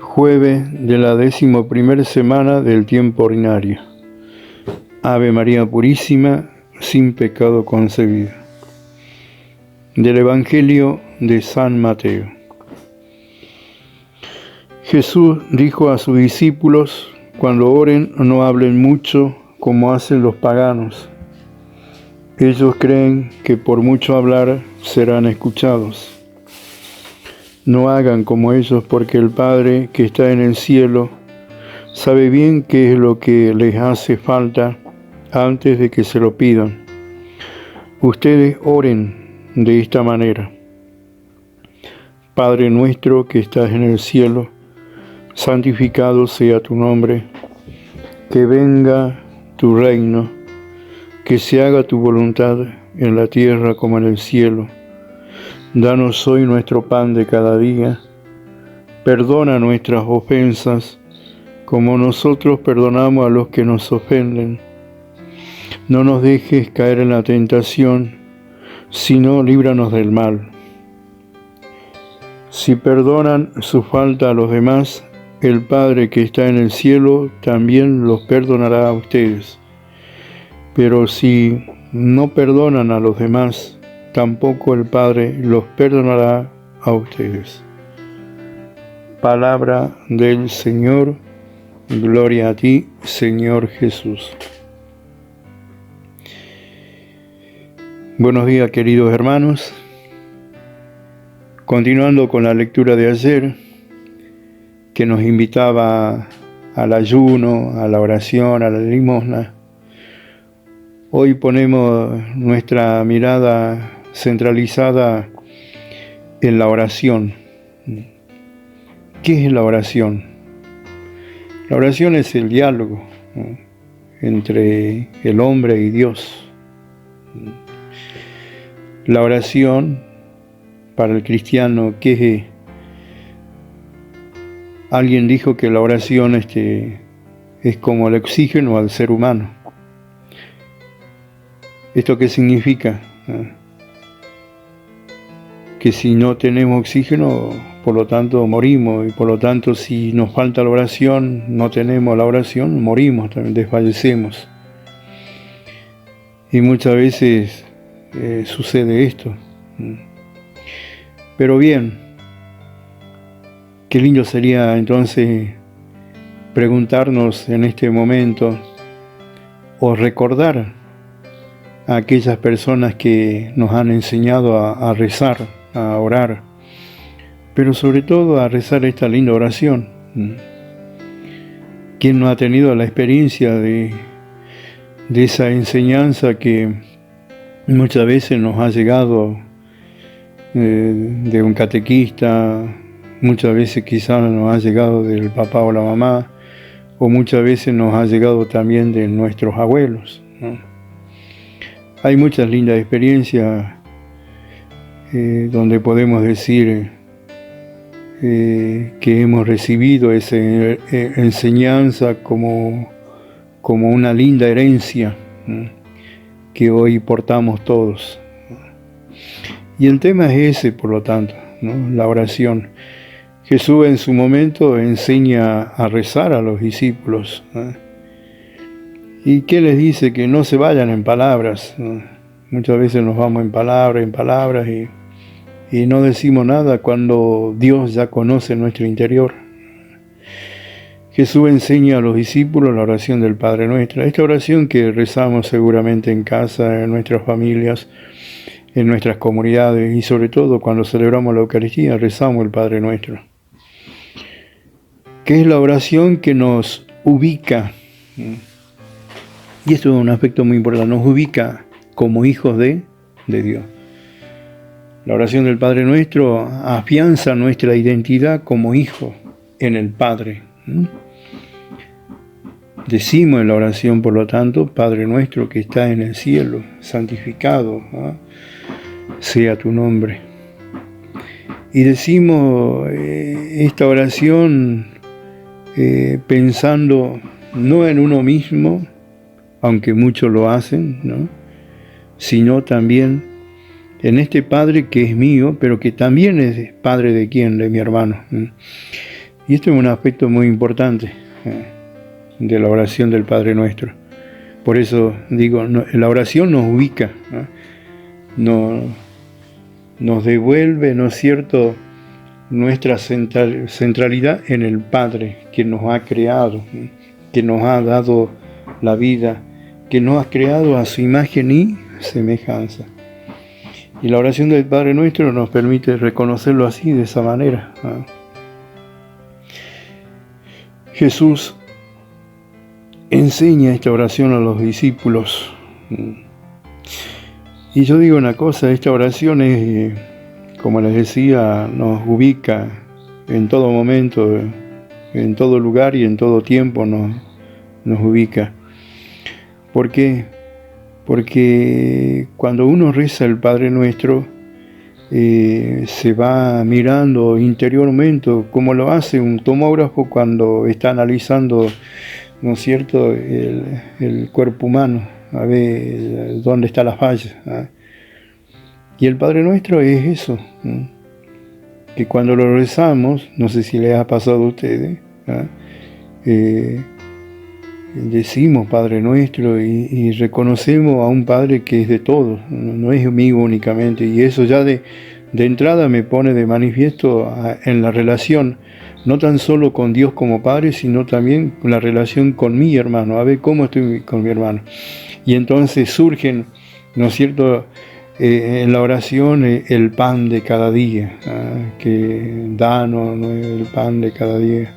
Jueves de la 11ª semana del tiempo ordinario. Ave María Purísima, sin pecado concebida. Del Evangelio de San Mateo. Jesús dijo a sus discípulos: cuando oren, no hablen mucho como hacen los paganos. Ellos creen que por mucho hablar serán escuchados. No hagan como ellos, porque el Padre que está en el cielo sabe bien qué es lo que les hace falta antes de que se lo pidan. Ustedes oren de esta manera: Padre nuestro que estás en el cielo, santificado sea tu nombre, que venga tu reino, que se haga tu voluntad en la tierra como en el cielo. Danos hoy nuestro pan de cada día. Perdona nuestras ofensas, como nosotros perdonamos a los que nos ofenden. No nos dejes caer en la tentación, sino líbranos del mal. Si perdonan su falta a los demás, el Padre que está en el cielo también los perdonará a ustedes. Pero si no perdonan a los demás, tampoco el Padre los perdonará a ustedes. Palabra del Señor. Gloria a ti, Señor Jesús. Buenos días, queridos hermanos. Continuando con la lectura de ayer, que nos invitaba al ayuno, a la oración, a la limosna, hoy ponemos nuestra mirada centralizada en la oración. ¿Qué es la oración? La oración es el diálogo, ¿no?, entre el hombre y Dios. La oración, para el cristiano, ¿qué es? Alguien dijo que la oración es como el oxígeno al ser humano. ¿Esto qué significa? Que si no tenemos oxígeno, por lo tanto morimos, y por lo tanto si nos falta la oración, no tenemos la oración, morimos, también desfallecemos. Y muchas veces sucede esto. Pero bien, qué lindo sería entonces preguntarnos en este momento, o recordar a aquellas personas que nos han enseñado a rezar, a orar, pero sobre todo a rezar esta linda oración. ¿Quién no ha tenido la experiencia de esa enseñanza que muchas veces nos ha llegado de un catequista, muchas veces quizás nos ha llegado del papá o la mamá, o muchas veces nos ha llegado también de nuestros abuelos, ¿no? Hay muchas lindas experiencias donde podemos decir que hemos recibido esa enseñanza como una linda herencia, ¿no?, que hoy portamos todos. Y el tema es ese, por lo tanto, ¿no?, la oración. Jesús en su momento enseña a rezar a los discípulos, ¿no? ¿Y qué les dice? Que no se vayan en palabras, ¿no? Muchas veces nos vamos en palabras y no decimos nada cuando Dios ya conoce nuestro interior. Jesús enseña a los discípulos la oración del Padre Nuestro. Esta oración que rezamos seguramente en casa, en nuestras familias, en nuestras comunidades, y sobre todo cuando celebramos la Eucaristía, rezamos el Padre Nuestro, que es la oración que nos ubica. Y esto es un aspecto muy importante, nos ubica como hijos de Dios. La oración del Padre Nuestro afianza nuestra identidad como hijos en el Padre. Decimos en la oración, por lo tanto: Padre nuestro que estás en el cielo, santificado sea tu nombre. Y decimos esta oración pensando no en uno mismo, aunque muchos lo hacen, ¿no?, sino también en este Padre que es mío, pero que también es Padre de quién, de mi hermano. Y esto es un aspecto muy importante de la oración del Padre Nuestro. Por eso digo, la oración nos ubica, nos devuelve, ¿no es cierto?, nuestra centralidad en el Padre, que nos ha creado, que nos ha dado la vida, que nos ha creado a su imagen y semejanza. Y la oración del Padre Nuestro nos permite reconocerlo así, de esa manera. Jesús enseña esta oración a los discípulos. Y yo digo una cosa, esta oración es, como les decía, nos ubica en todo momento, en todo lugar y en todo tiempo nos ubica. ¿Por qué? Porque cuando uno reza el Padre Nuestro, se va mirando interiormente, como lo hace un tomógrafo cuando está analizando, ¿no es cierto?, el cuerpo humano, a ver dónde está la falla. Y el Padre Nuestro es eso, que cuando lo rezamos, no sé si les ha pasado a ustedes, decimos Padre Nuestro y reconocemos a un Padre que es de todos, no es mío únicamente, y eso ya de entrada me pone de manifiesto en la relación, no tan solo con Dios como Padre, sino también con la relación con mi hermano, a ver cómo estoy con mi hermano. Y entonces surgen, ¿no es cierto?, en la oración el pan de cada día, que danos el pan de cada día.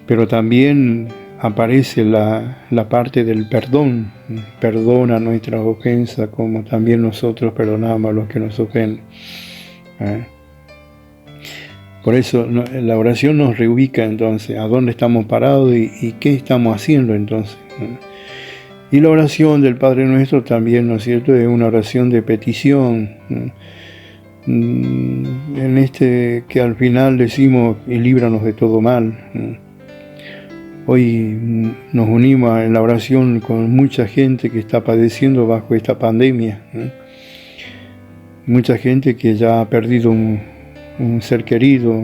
Pero también aparece la parte del perdón, perdona nuestras ofensas como también nosotros perdonamos a los que nos ofenden. Por eso la oración nos reubica entonces a dónde estamos parados y qué estamos haciendo entonces. Y la oración del Padre Nuestro también, ¿no es cierto?, es una oración de petición. En este que al final decimos, y líbranos de todo mal. Hoy nos unimos en la oración con mucha gente que está padeciendo bajo esta pandemia. Mucha gente que ya ha perdido un ser querido.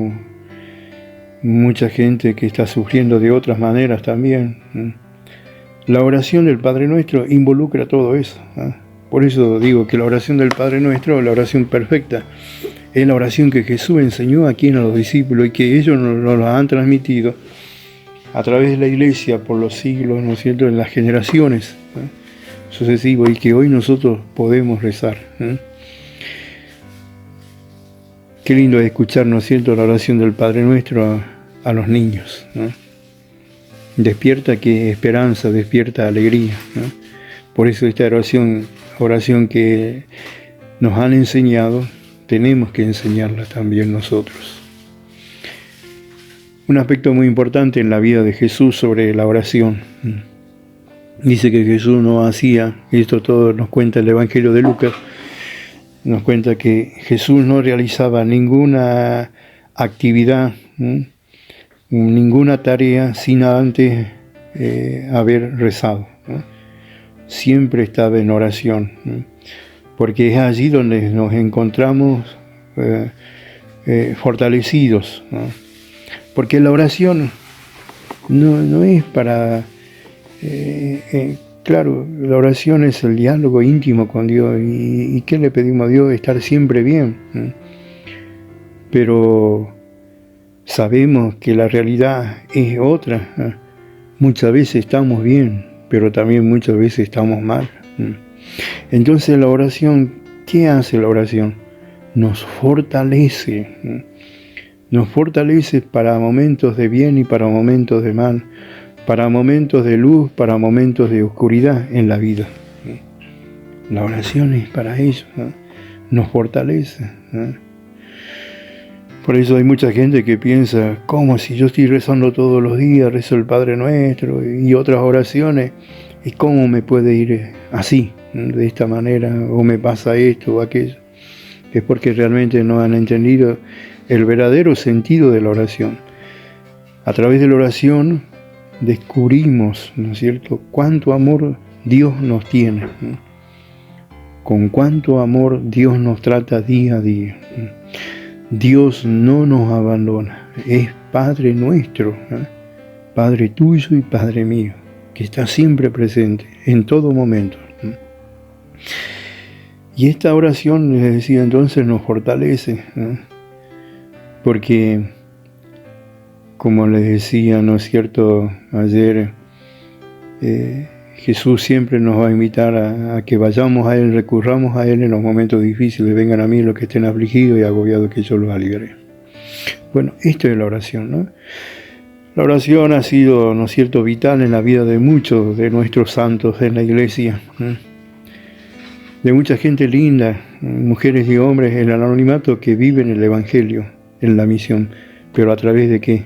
Mucha gente que está sufriendo de otras maneras también. La oración del Padre Nuestro involucra todo eso. Por eso digo que la oración del Padre Nuestro, la oración perfecta, es la oración que Jesús enseñó aquí a los discípulos y que ellos nos la han transmitido a través de la Iglesia por los siglos, ¿no es cierto?, en las generaciones sucesivas, y que hoy nosotros podemos rezar. Qué lindo es escuchar, ¿no es cierto?, la oración del Padre Nuestro a los niños. Despierta que esperanza, despierta alegría. Por eso esta oración que nos han enseñado, tenemos que enseñarla también nosotros. Un aspecto muy importante en la vida de Jesús sobre la oración. Dice que Jesús no hacía, y esto todo nos cuenta el Evangelio de Lucas, nos cuenta que Jesús no realizaba ninguna actividad, ninguna tarea sin antes haber rezado. Siempre estaba en oración, porque es allí donde nos encontramos fortalecidos. Porque la oración no es para... claro, la oración es el diálogo íntimo con Dios. ¿Y qué le pedimos a Dios? Estar siempre bien. Pero sabemos que la realidad es otra. Muchas veces estamos bien, pero también muchas veces estamos mal. Entonces la oración, ¿qué hace la oración? Nos fortalece. Nos fortalece para momentos de bien y para momentos de mal, para momentos de luz, para momentos de oscuridad en la vida. La oración es para ello, nos fortalece. Por eso hay mucha gente que piensa, ¿cómo si yo estoy rezando todos los días, rezo el Padre Nuestro y otras oraciones, y cómo me puede ir así, de esta manera, o me pasa esto o aquello? Es porque realmente no han entendido el verdadero sentido de la oración. A través de la oración descubrimos, ¿no es cierto?, cuánto amor Dios nos tiene, con cuánto amor Dios nos trata día a día. Dios no nos abandona, es Padre nuestro, Padre tuyo y Padre mío, que está siempre presente, en todo momento. Y esta oración, les decía entonces, nos fortalece, porque, como les decía, ¿no es cierto?, ayer, Jesús siempre nos va a invitar a que vayamos a Él, recurramos a Él en los momentos difíciles. Vengan a mí los que estén afligidos y agobiados, que yo los aliviaré. Bueno, esto es la oración, ¿no? La oración ha sido, ¿no es cierto?, vital en la vida de muchos de nuestros santos en la iglesia, de mucha gente linda, mujeres y hombres en el anonimato que viven el Evangelio, en la misión. ¿Pero a través de qué?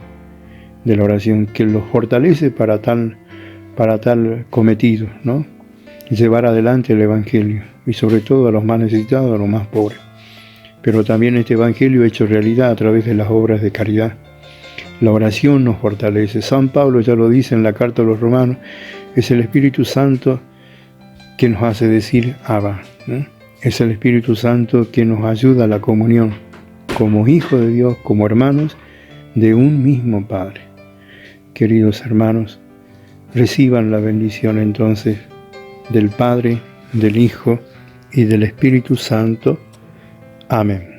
De la oración, que los fortalece para tal cometido, ¿no? Llevar adelante el Evangelio, y sobre todo a los más necesitados, a los más pobres. Pero también este Evangelio hecho realidad a través de las obras de caridad. La oración nos fortalece. San Pablo ya lo dice en la carta a los Romanos, es el Espíritu Santo que nos hace decir Abba, ¿no? Es el Espíritu Santo que nos ayuda a la comunión, como hijos de Dios, como hermanos de un mismo Padre. Queridos hermanos, reciban la bendición entonces del Padre, del Hijo y del Espíritu Santo. Amén.